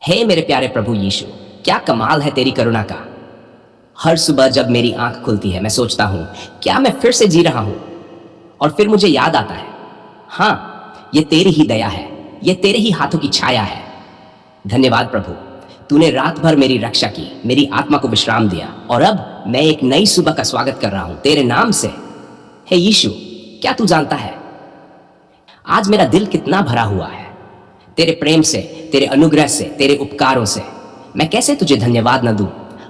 हे मेरे प्यारे प्रभु यीशु, क्या कमाल है तेरी करुणा का। हर सुबह जब मेरी आंख खुलती है मैं सोचता हूं क्या मैं फिर से जी रहा हूं, और फिर मुझे याद आता है हाँ, ये तेरी ही दया है, ये तेरे ही हाथों की छाया है। धन्यवाद प्रभु, तूने रात भर मेरी रक्षा की, मेरी आत्मा को विश्राम दिया, और अब मैं एक नई सुबह का स्वागत कर रहा हूं तेरे नाम से। हे यीशु, क्या तू जानता है आज मेरा दिल कितना भरा हुआ है तेरे प्रेम से, तेरे अनुग्रह से, तेरे उपकारों से। मैं कैसे तुझे धन्यवाद न दूं।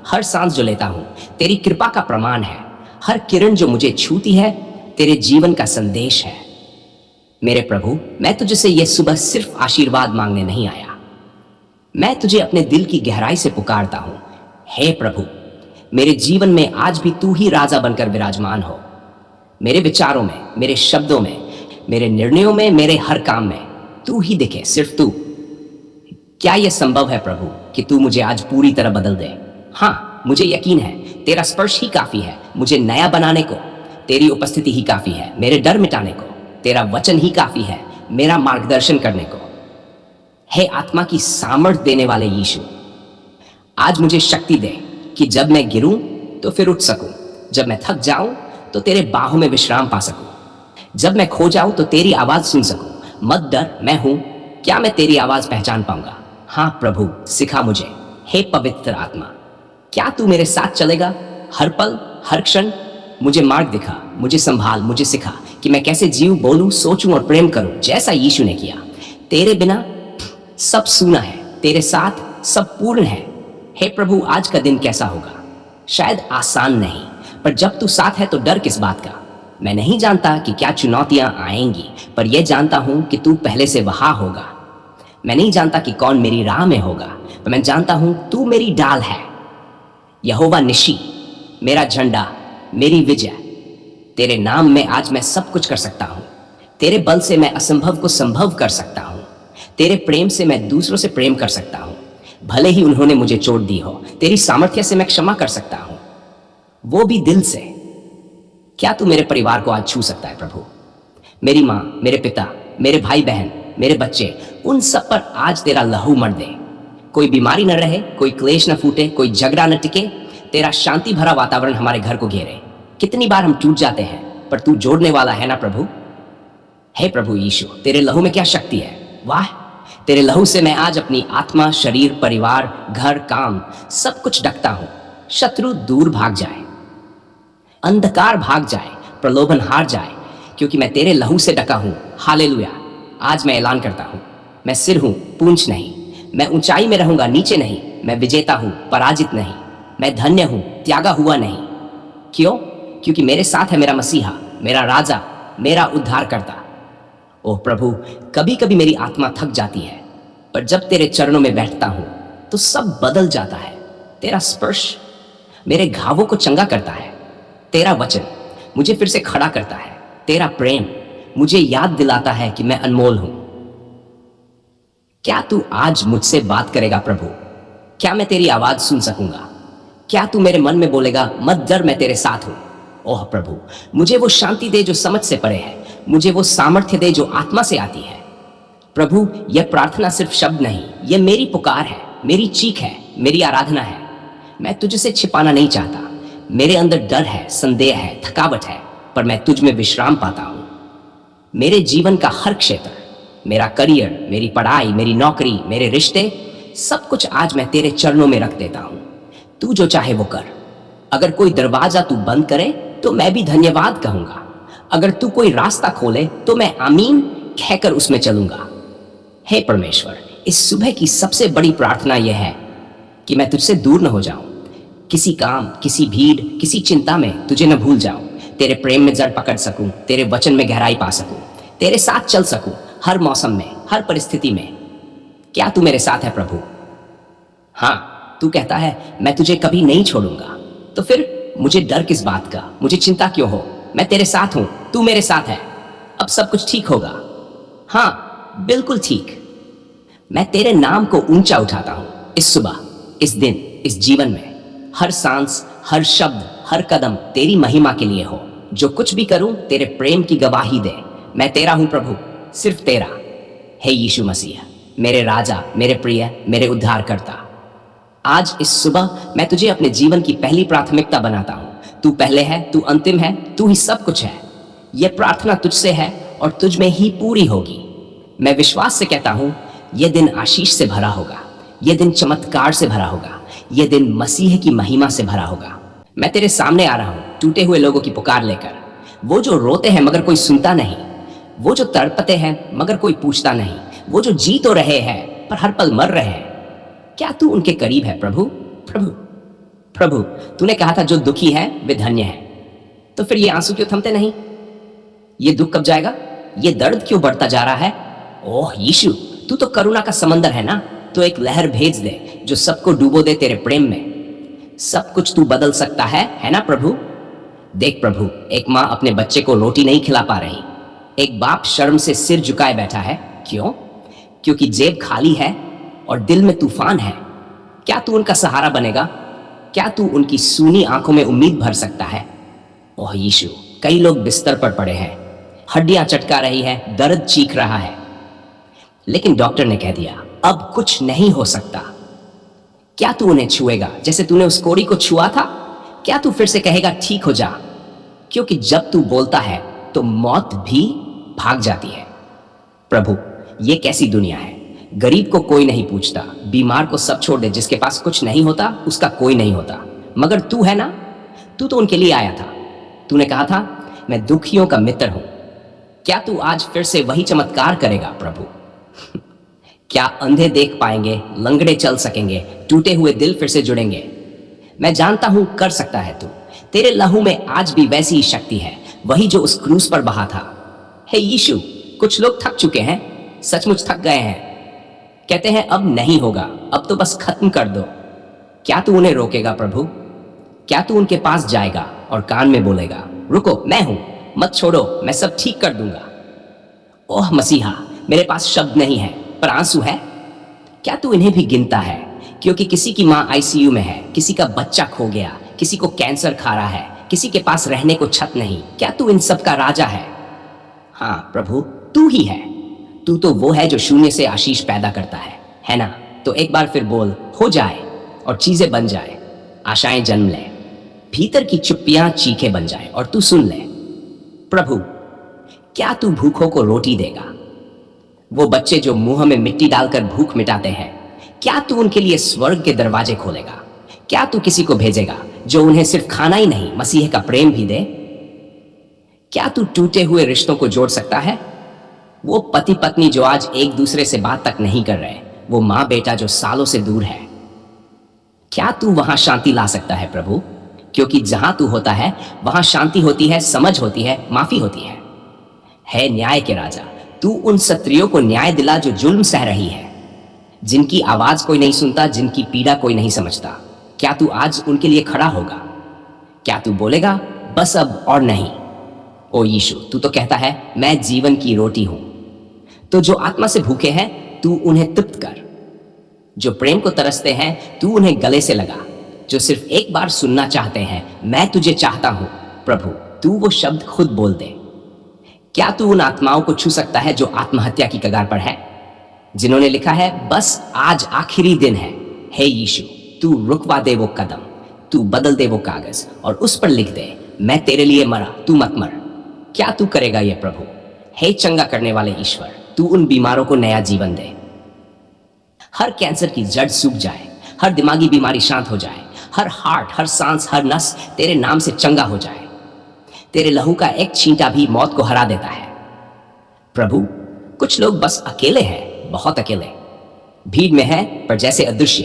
हर सांस जो लेता हूं तेरी कृपा का प्रमाण है, हर किरण जो मुझे छूती है तेरे जीवन का संदेश है। मेरे प्रभु, मैं तुझसे यह सुबह सिर्फ आशीर्वाद मांगने नहीं आया, मैं तुझे अपने दिल की गहराई से पुकारता हूं। हे प्रभु, मेरे जीवन में आज भी तू ही राजा बनकर विराजमान हो। मेरे विचारों में, मेरे शब्दों में, मेरे निर्णयों में, मेरे हर काम में तू ही दिखे, सिर्फ तू। क्या यह संभव है प्रभु कि तू मुझे आज पूरी तरह बदल दे। हाँ, मुझे यकीन है तेरा स्पर्श ही काफी है मुझे नया बनाने को, तेरी उपस्थिति ही काफी है मेरे डर मिटाने को, तेरा वचन ही काफी है मेरा मार्गदर्शन करने को। हे आत्मा की सामर्थ देने वाले यीशु, आज मुझे शक्ति दे कि जब मैं गिरूं तो फिर उठ सकूं, जब मैं थक जाऊं तो तेरे बाहों में विश्राम पा सकूं, जब मैं खो जाऊं तो तेरी आवाज सुन सकूं। मत डर, मैं हूं, क्या मैं तेरी आवाज पहचान पाऊंगा। हाँ प्रभु, सिखा मुझे। हे पवित्र आत्मा, क्या तू मेरे साथ चलेगा हर पल, हर क्षण। मुझे मार्ग दिखा, मुझे संभाल, मुझे सिखा कि मैं कैसे जीऊं, बोलूं, सोचूं और प्रेम करूं जैसा यीशु ने किया। तेरे बिना सब सूना है, तेरे साथ सब पूर्ण है। हे प्रभु, आज का दिन कैसा होगा, शायद आसान नहीं, पर जब तू साथ है तो डर किस बात का। मैं नहीं जानता कि क्या चुनौतियां आएंगी, पर यह जानता हूं कि तू पहले से वहां होगा। मैं नहीं जानता कि कौन मेरी राह में होगा, पर मैं जानता हूं तू मेरी ढाल है। यहोवा निशी, मेरा झंडा, मेरी विजय। तेरे नाम में आज मैं सब कुछ कर सकता हूं। तेरे बल से मैं असंभव को संभव कर सकता हूं। तेरे प्रेम से मैं दूसरों से प्रेम कर सकता हूं, भले ही उन्होंने मुझे चोट दी हो। तेरी सामर्थ्य से मैं क्षमा कर सकता हूं, वो भी दिल से। क्या तू मेरे परिवार को आज छू सकता है प्रभु। मेरी माँ, मेरे पिता, मेरे भाई बहन, मेरे बच्चे, उन सब पर आज तेरा लहू मर दे। कोई बीमारी न रहे, कोई क्लेश न फूटे, कोई झगड़ा न टिके। तेरा शांति भरा वातावरण हमारे घर को घेरे। कितनी बार हम टूट जाते हैं, पर तू जोड़ने वाला है ना प्रभु। हे प्रभु यीशु, तेरे लहू में क्या शक्ति है। वाह, तेरे लहू से मैं आज अपनी आत्मा, शरीर, परिवार, घर, काम सब कुछ ढकता हूं। शत्रु दूर भाग जाए, अंधकार भाग जाए, प्रलोभन हार जाए, क्योंकि मैं तेरे लहू से ढका हूं। हालेलुया। आज मैं ऐलान करता हूं, मैं सिर हूं, पूंछ नहीं। मैं ऊंचाई में रहूंगा, नीचे नहीं। मैं विजेता हूं, पराजित नहीं। मैं धन्य हूं, त्यागा हुआ नहीं। क्यों? क्योंकि मेरे साथ है मेरा मसीहा, मेरा राजा, मेरा उद्धारकर्ता। ओह प्रभु, कभी कभी मेरी आत्मा थक जाती है, पर जब तेरे चरणों में बैठता हूं तो सब बदल जाता है। तेरा स्पर्श मेरे घावों को चंगा करता है। तेरा वचन मुझे फिर से खड़ा करता है। तेरा प्रेम मुझे याद दिलाता है कि मैं अनमोल हूं। क्या तू आज मुझसे बात करेगा प्रभु? क्या मैं तेरी आवाज सुन सकूंगा? क्या तू मेरे मन में बोलेगा, मत डर, मैं तेरे साथ हूं। ओह प्रभु, मुझे वो शांति दे जो समझ से परे है। मुझे वो सामर्थ्य दे जो आत्मा से आती है। प्रभु, यह प्रार्थना सिर्फ शब्द नहीं, यह मेरी पुकार है, मेरी चीख है, मेरी आराधना है। मैं तुझसे छिपाना नहीं चाहता। मेरे अंदर डर है, संदेह है, थकावट है, पर मैं तुझ में विश्राम पाता हूं। मेरे जीवन का हर क्षेत्र, मेरा करियर, मेरी पढ़ाई, मेरी नौकरी, मेरे रिश्ते, सब कुछ आज मैं तेरे चरणों में रख देता हूं। तू जो चाहे वो कर। अगर कोई दरवाजा तू बंद करे तो मैं भी धन्यवाद कहूंगा। अगर तू कोई रास्ता खोले तो मैं आमीन कहकर उसमें चलूंगा। हे परमेश्वर, इस सुबह की सबसे बड़ी प्रार्थना यह है कि मैं तुझसे दूर न हो जाऊं। किसी काम, किसी भीड़, किसी चिंता में तुझे न भूल जाऊं। तेरे प्रेम में जड़ पकड़ सकूं, तेरे वचन में गहराई पा सकूं, तेरे साथ चल सकूं हर मौसम में, हर परिस्थिति में। क्या तू मेरे साथ है प्रभु? हाँ, तू कहता है मैं तुझे कभी नहीं छोड़ूंगा। तो फिर मुझे डर किस बात का, मुझे चिंता क्यों हो? मैं तेरे साथ हूं, तू मेरे साथ है। अब सब कुछ ठीक होगा। हाँ, बिल्कुल ठीक। मैं तेरे नाम को ऊंचा उठाता हूं इस सुबह, इस दिन, इस जीवन में। हर सांस, हर शब्द, हर कदम तेरी महिमा के लिए हो। जो कुछ भी करूं तेरे प्रेम की गवाही दे। मैं तेरा हूं प्रभु, सिर्फ तेरा। हे यीशु मसीह, मेरे राजा, मेरे प्रिय, मेरे उद्धारकर्ता, आज इस सुबह मैं तुझे अपने जीवन की पहली प्राथमिकता बनाता हूं। तू पहले है, तू अंतिम है, तू ही सब कुछ है। यह प्रार्थना तुझसे है और तुझ में ही पूरी होगी। मैं विश्वास से कहता हूं, यह दिन आशीष से भरा होगा, यह दिन चमत्कार से भरा होगा, यह दिन मसीह की महिमा से भरा होगा। मैं तेरे सामने आ रहा हूं टूटे हुए लोगों की पुकार लेकर, वो जो रोते हैं मगर कोई सुनता नहीं, वो जो तड़पते हैं मगर कोई पूछता नहीं, वो जो जी तो रहे हैं पर हर पल मर रहे हैं। क्या तू उनके करीब है प्रभु? प्रभु, प्रभु, तूने कहा था जो दुखी है वे धन्य है। तो फिर ये आंसू क्यों थमते नहीं? ये दुख कब जाएगा? ये दर्द क्यों बढ़ता जा रहा है? ओह यीशु, तू तो करुणा का समंदर है ना। तो एक लहर भेज दे जो सबको डूबो दे तेरे प्रेम में। सब कुछ तू बदल सकता है ना प्रभु? देख प्रभु, एक माँ अपने बच्चे को रोटी नहीं खिला पा रही, एक बाप शर्म से सिर झुकाए बैठा है। क्यों? क्योंकि जेब खाली है और दिल में तूफान है। क्या तू उनका सहारा बनेगा? क्या तू उनकी सूनी आंखों में उम्मीद भर सकता है? ओह यीशु, कई लोग बिस्तर पर पड़े हैं, हड्डियां चटका रही है, दर्द चीख रहा है, लेकिन डॉक्टर ने कह दिया अब कुछ नहीं हो सकता। क्या तू उन्हें छुएगा जैसे तूने उस कोड़ी को छुआ था? क्या तू फिर से कहेगा ठीक हो जा? क्योंकि जब तू बोलता है तो मौत भी भाग जाती है। प्रभु, ये कैसी दुनिया है? गरीब को कोई नहीं पूछता, बीमार को सब छोड़ दे, जिसके पास कुछ नहीं होता उसका कोई नहीं होता, मगर तू है ना, तू तो उनके लिए आया था। तूने कहा था मैं दुखियों का मित्र हूं। क्या तू आज फिर से वही चमत्कार करेगा प्रभु? क्या अंधे देख पाएंगे, लंगड़े चल सकेंगे, टूटे हुए दिल फिर से जुड़ेंगे? मैं जानता हूं कर सकता है तू। तेरे लहू में आज भी वैसी ही शक्ति है, वही जो उस क्रूस पर बहा था। हे यीशु, कुछ लोग थक चुके हैं, सचमुच थक गए हैं, कहते हैं अब नहीं होगा, अब तो बस खत्म कर दो। क्या तू उन्हें रोकेगा प्रभु? क्या तू उनके पास जाएगा और कान में बोलेगा रुको मैं हूं, मत छोड़ो, मैं सब ठीक कर दूंगा? ओह मसीहा, मेरे पास शब्द नहीं है पर आंसू है। क्या तू इन्हें भी गिनता है? क्योंकि किसी की मां आईसीयू में है, किसी का बच्चा खो गया, किसी को कैंसर खा रहा है, किसी के पास रहने को छत नहीं। क्या तू इन सब का राजा है? हाँ प्रभु, तू ही है। तू तो वो है जो शून्य से आशीष पैदा करता है ना? तो एक बार फिर बोल हो जाए और चीजें बन जाए, आशाएं जन्म ले, भीतर की चुप्पियां चीखें बन जाए और तू सुन ले। प्रभु, क्या तू भूखों को रोटी देगा? वो बच्चे जो मुंह में मिट्टी डालकर भूख मिटाते हैं, क्या तू उनके लिए स्वर्ग के दरवाजे खोलेगा? क्या तू किसी को भेजेगा जो उन्हें सिर्फ खाना ही नहीं, मसीह का प्रेम भी दे? क्या तू टूटे हुए रिश्तों को जोड़ सकता है? वो पति पत्नी जो आज एक दूसरे से बात तक नहीं कर रहे, वो मां बेटा जो सालों से दूर है, क्या तू वहां शांति ला सकता है प्रभु? क्योंकि जहां तू होता है वहां शांति होती है, समझ होती है, माफी होती है न्याय के राजा, तू उन स्त्रियों को न्याय दिला जो जुल्म सह रही है, जिनकी आवाज कोई नहीं सुनता, जिनकी पीड़ा कोई नहीं समझता। क्या तू आज उनके लिए खड़ा होगा? क्या तू बोलेगा बस अब और नहीं? ओ यीशु, तू तो कहता है मैं जीवन की रोटी हूं। तो जो आत्मा से भूखे हैं तू उन्हें तृप्त कर, जो प्रेम को तरसते हैं तू उन्हें गले से लगा, जो सिर्फ एक बार सुनना चाहते हैं मैं तुझे चाहता हूं प्रभु, तू वो शब्द खुद बोल दे। क्या तू उन आत्माओं को छू सकता है जो आत्महत्या की कगार पर है, जिन्होंने लिखा है बस आज आखिरी दिन है? हे यीशु, तू रुकवा दे वो कदम, तू बदल दे वो कागज और उस पर लिख दे मैं तेरे लिए मरा, तू मत मर। क्या तू करेगा ये प्रभु? हे चंगा करने वाले ईश्वर, तू उन बीमारों को नया जीवन दे। हर कैंसर की जड़ सूख जाए, हर दिमागी बीमारी शांत हो जाए, हर हार्ट, हर सांस, हर नस तेरे नाम से चंगा हो जाए। तेरे लहू का एक छींटा भी मौत को हरा देता है। प्रभु, कुछ लोग बस अकेले हैं, बहुत अकेले, भीड़ में है पर जैसे अदृश्य,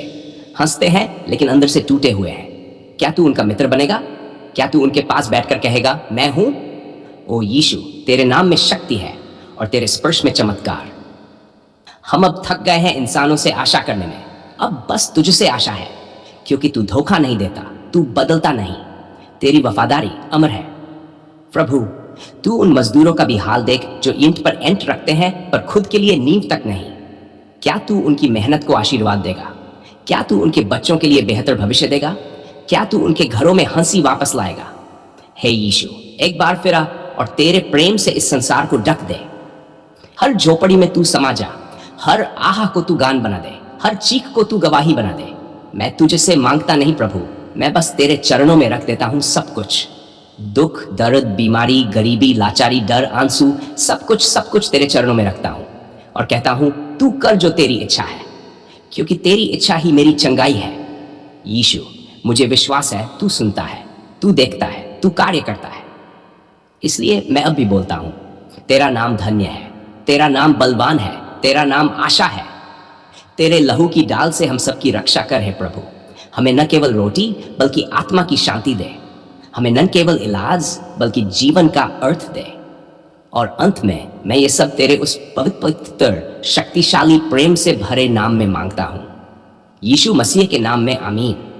हंसते हैं लेकिन अंदर से टूटे हुए हैं। क्या तू उनका मित्र बनेगा? क्या तू उनके पास बैठकर कहेगा मैं हूं? ओ यीशु, तेरे नाम में शक्ति है और तेरे स्पर्श में चमत्कार। हम अब थक गए हैं इंसानों से आशा करने में, अब बस तुझसे आशा है, क्योंकि तू धोखा नहीं देता, तू बदलता नहीं, तेरी वफादारी अमर है। प्रभु, तू उन मजदूरों का भी हाल देख जो ईंट पर एंट रखते हैं पर खुद के लिए नींव तक नहीं। क्या तू उनकी मेहनत को आशीर्वाद देगा? क्या तू उनके बच्चों के लिए बेहतर भविष्य देगा? क्या तू उनके घरों में हंसी वापस लाएगा? हे यीशु, एक बार फिर आ और तेरे प्रेम से इस संसार को ढक दे। हर झोपड़ी में तू समा जा, हर आह को तू गान बना दे, हर चीख को तू गवाही बना दे। मैं तुझे से मांगता नहीं प्रभु, मैं बस तेरे चरणों में रख देता हूं सब कुछ। दुख, दर्द, बीमारी, गरीबी, लाचारी, डर, आंसू, सब कुछ तेरे चरणों में रखता हूं और कहता हूं तू कर जो तेरी इच्छा है, क्योंकि तेरी इच्छा ही मेरी चंगाई है। यीशु, मुझे विश्वास है तू सुनता है, तू देखता है, तू कार्य करता है। इसलिए मैं अब भी बोलता हूं, तेरा नाम धन्य है, तेरा नाम बलवान है, तेरा नाम आशा है। तेरे लहू की डाल से हम सबकी रक्षा कर है प्रभु। हमें न केवल रोटी बल्कि आत्मा की शांति दे। हमें न केवल इलाज बल्कि जीवन का अर्थ दे। और अंत में मैं ये सब तेरे उस पवित्र शक्तिशाली प्रेम से भरे नाम में मांगता हूं, यीशु मसीह के नाम में, आमीन।